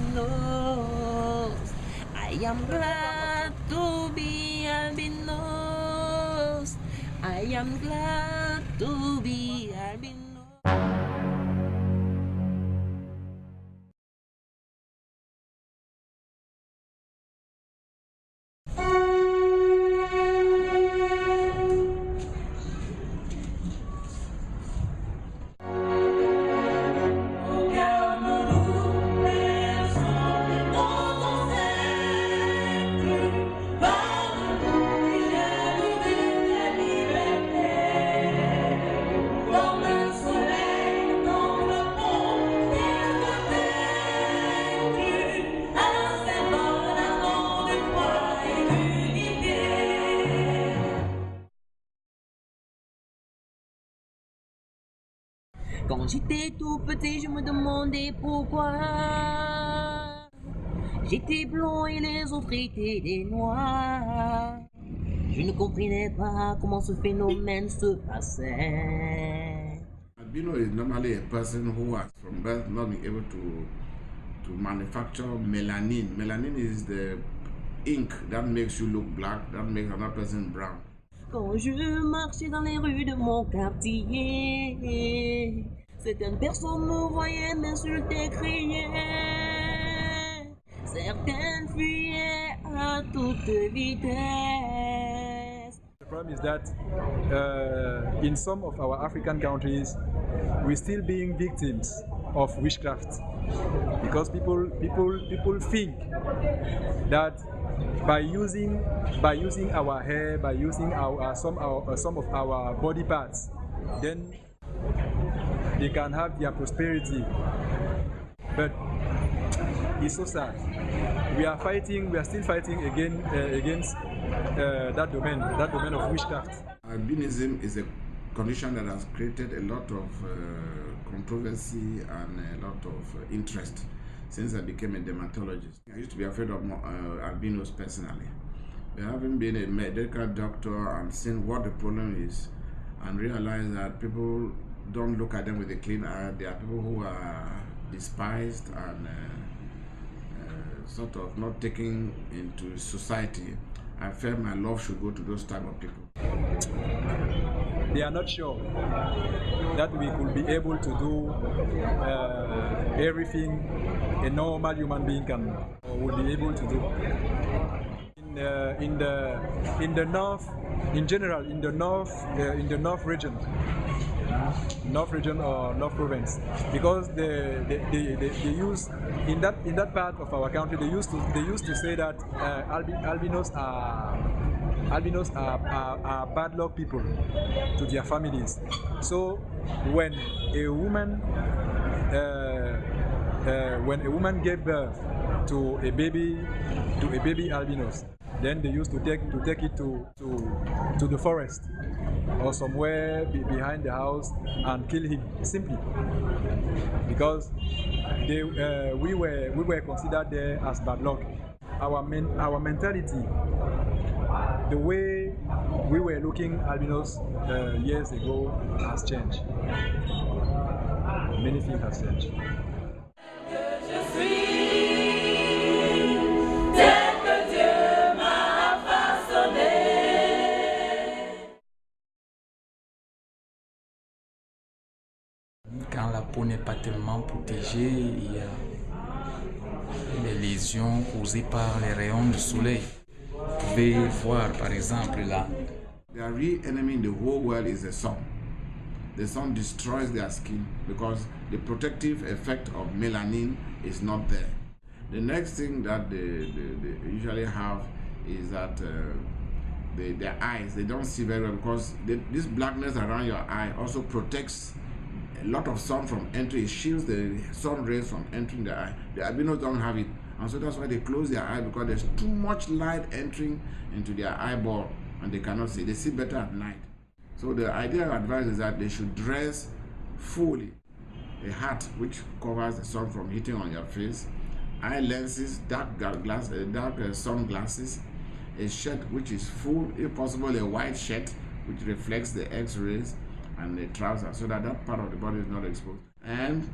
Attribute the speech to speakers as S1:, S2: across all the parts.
S1: albinos. I am glad to be albinos. I am glad to be albinos. Quand j'étais tout petit, je me demandais pourquoi. J'étais blanc et les autres étaient des noirs. Je ne comprenais pas comment ce phénomène se passait.
S2: Albino is normally a person who has from birth not been able to manufacture melanin. Melanin is the ink that makes you look black, that makes another person brown.
S1: Quand je marchais dans les rues de mon quartier, certaines personnes me voyaient, m'insultaient, criaient. Certaines fuyaient à toute vitesse.
S3: The problem is that in some of our African countries, we're still being victims of witchcraft because people think that by using our hair, by using some of our body parts, then they can have their prosperity. But it's so sad. We are still fighting against that domain of witchcraft.
S2: Albinism is a condition that has created a lot of controversy and a lot of interest since I became a dermatologist. I used to be afraid of albinos personally. But having been a medical doctor and seen what the problem is and realized that people don't look at them with a clean eye, there are people who are despised and sort of not taken into society. I felt my love should go to those type of people.
S3: They are not sure that we could be able to do everything a normal human being can or would be able to do. In the north, in general, in the north region or North Province, because they use in that part of our country they used to say that albinos are bad luck people to their families. So when a woman gave birth to a baby albinos, then they used to take it to the forest or somewhere behind the house and kill him simply because we were considered there as bad luck. Our mentality, the way we were looking albinos years ago has changed. Many things have changed.
S4: Quand la peau n'est pas tellement protégée, il y a les lésions causées par les rayons du soleil. Vous pouvez voir par exemple là.
S2: The real enemy in the whole world is the sun. The sun destroys their skin because the protective effect of melanin is not there. The next thing that they usually have is that their eyes, they don't see very well because this blackness around your eye also protects a lot of sun from entering. It shields the sun rays from entering the eye. The albinos don't have it, and so that's why they close their eye, because there's too much light entering into their eyeball and they cannot see. They see better at night. So the idea of advice is that they should dress fully. A hat which covers the sun from hitting on your face, eye lenses, dark sunglasses, a shirt which is full, if possible a white shirt which reflects the X-rays, and the trousers, so that part of the body is not exposed. And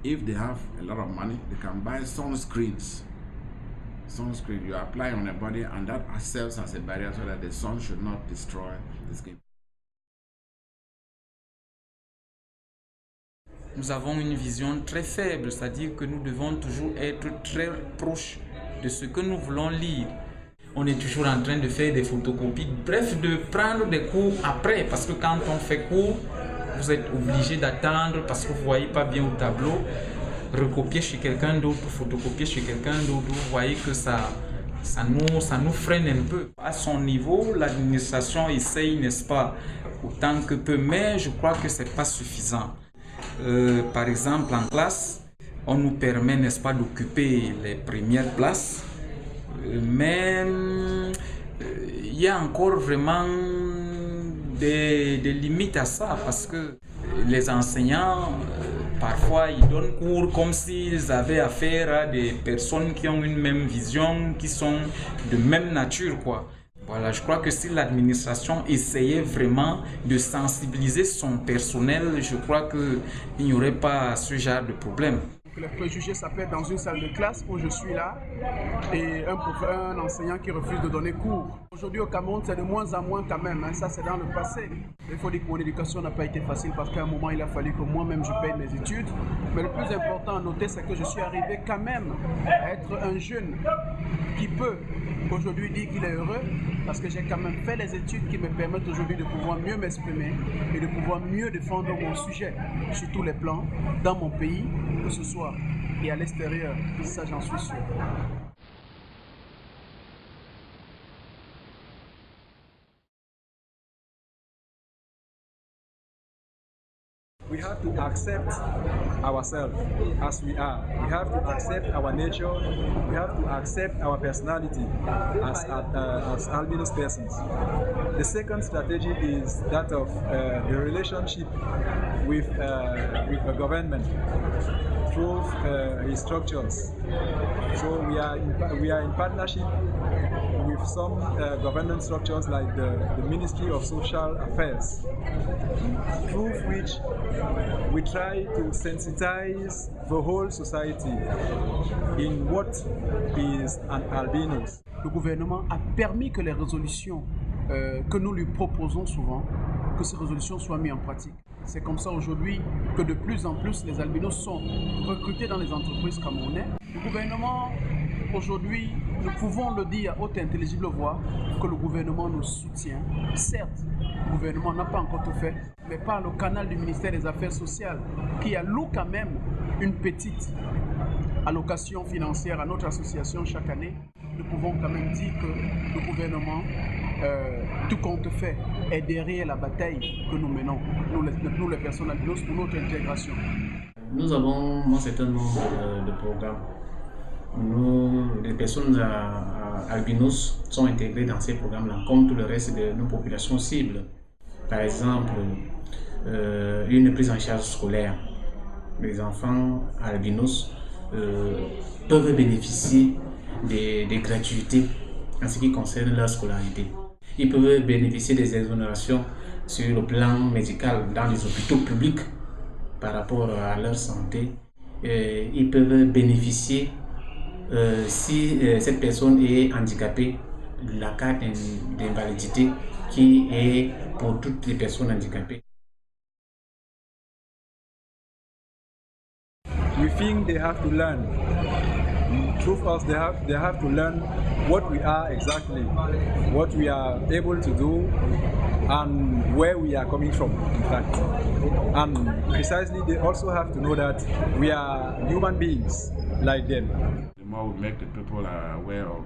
S2: if they have a lot of money, they can buy sunscreens. Sunscreen you apply on the body, and that serves as a barrier so that the sun should not destroy the skin.
S4: Nous avons une vision très faible, c'est-à-dire que nous devons toujours être très proches de ce que nous voulons lire. On est toujours en train de faire des photocopies, bref, de prendre des cours après, parce que quand on fait cours, vous êtes obligé d'attendre parce que vous ne voyez pas bien au tableau, recopier chez quelqu'un d'autre, photocopier chez quelqu'un d'autre, vous voyez que ça nous freine un peu. À son niveau, l'administration essaye, n'est-ce pas, autant que peut, mais je crois que ce n'est pas suffisant. Par exemple, en classe, on nous permet, n'est-ce pas, d'occuper les premières places, mais il y a encore vraiment des limites à ça, parce que les enseignants, parfois, ils donnent cours comme s'ils avaient affaire à des personnes qui ont une même vision, qui sont de même nature, quoi. Voilà, je crois que si l'administration essayait vraiment de sensibiliser son personnel, je crois qu'il n'y aurait pas ce genre de problème.
S5: Les préjugés, ça peut être dans une salle de classe où je suis là et un enseignant qui refuse de donner cours. Aujourd'hui au Cameroun, c'est de moins en moins quand même, hein. Ça c'est dans le passé. Il faut dire que mon éducation n'a pas été facile parce qu'à un moment il a fallu que moi-même je paye mes études. Mais le plus important à noter, c'est que je suis arrivé quand même à être un jeune qui peut aujourd'hui dire qu'il est heureux parce que j'ai quand même fait les études qui me permettent aujourd'hui de pouvoir mieux m'exprimer et de pouvoir mieux défendre mon sujet sur tous les plans, dans mon pays, que ce soit et à l'extérieur, ça j'en suis sûr.
S3: We have to accept ourselves as we are. We have to accept our nature. We have to accept our personality as albinos persons. The second strategy is that of the relationship with the government through its structures. So we are in partnership with some government structures like the Ministry of Social Affairs, through which we try to sensitize the whole society in what is an albinos.
S5: Le gouvernement a permis que les résolutions que nous lui proposons souvent, que ces résolutions soient mises en pratique. C'est comme ça aujourd'hui que de plus en plus les albinos sont recrutés dans les entreprises camerounaises. Le gouvernement, aujourd'hui, nous pouvons le dire à haute et intelligible voix, que le gouvernement nous soutient. Certes, le gouvernement n'a pas encore tout fait, mais par le canal du ministère des Affaires sociales, qui alloue quand même une petite allocation financière à notre association chaque année, nous pouvons quand même dire que le gouvernement, tout compte fait, est derrière la bataille que nous menons, nous les personnes albinos, pour notre intégration.
S6: Nous avons un certain nombre de programmes. Les personnes albinos sont intégrées dans ces programmes-là, comme tout le reste de nos populations cibles. Par exemple, une prise en charge scolaire. Les enfants albinos peuvent bénéficier des gratuités en ce qui concerne leur scolarité. Ils peuvent bénéficier des exonérations sur le plan médical dans les hôpitaux publics par rapport à leur santé. Ils peuvent bénéficier, si cette personne est handicapée, de la carte d'invalidité qui est pour toutes les personnes handicapées.
S3: We think they have to learn. Through us, they have to learn what we are exactly, what we are able to do, and where we are coming from, in fact. And precisely, they also have to know that we are human beings like them.
S2: The more we make the people aware of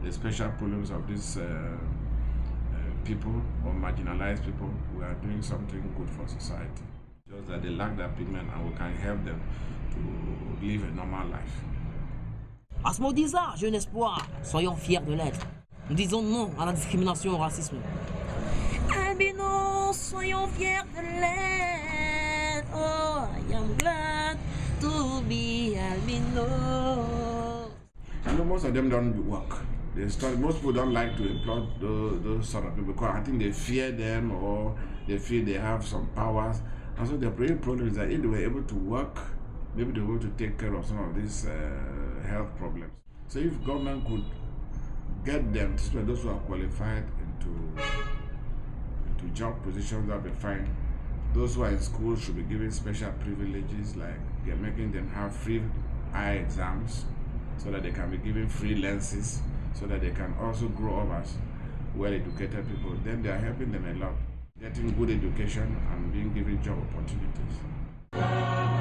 S2: the special problems of these people or marginalized people, we are doing something good for society. Just that they lack that pigment and we can help them to live a normal life.
S1: Asmodisa, jeune espoir, soyons fiers de l'être. Nous disons non à la discrimination et au racisme. Albinos, soyons fiers de l'être. Oh, I am glad to be albino.
S2: You know, most of them don't work. Most people don't like to employ those sort of people because I think they fear them or they feel they have some powers. And so the real problem is that if they were able to work maybe they're able to take care of some of these health problems. So if government could get them, those who are qualified into job positions, that would be fine. Those who are in school should be given special privileges, like making them have free eye exams so that they can be given free lenses, so that they can also grow up as well-educated people. Then they are helping them a lot, getting good education and being given job opportunities.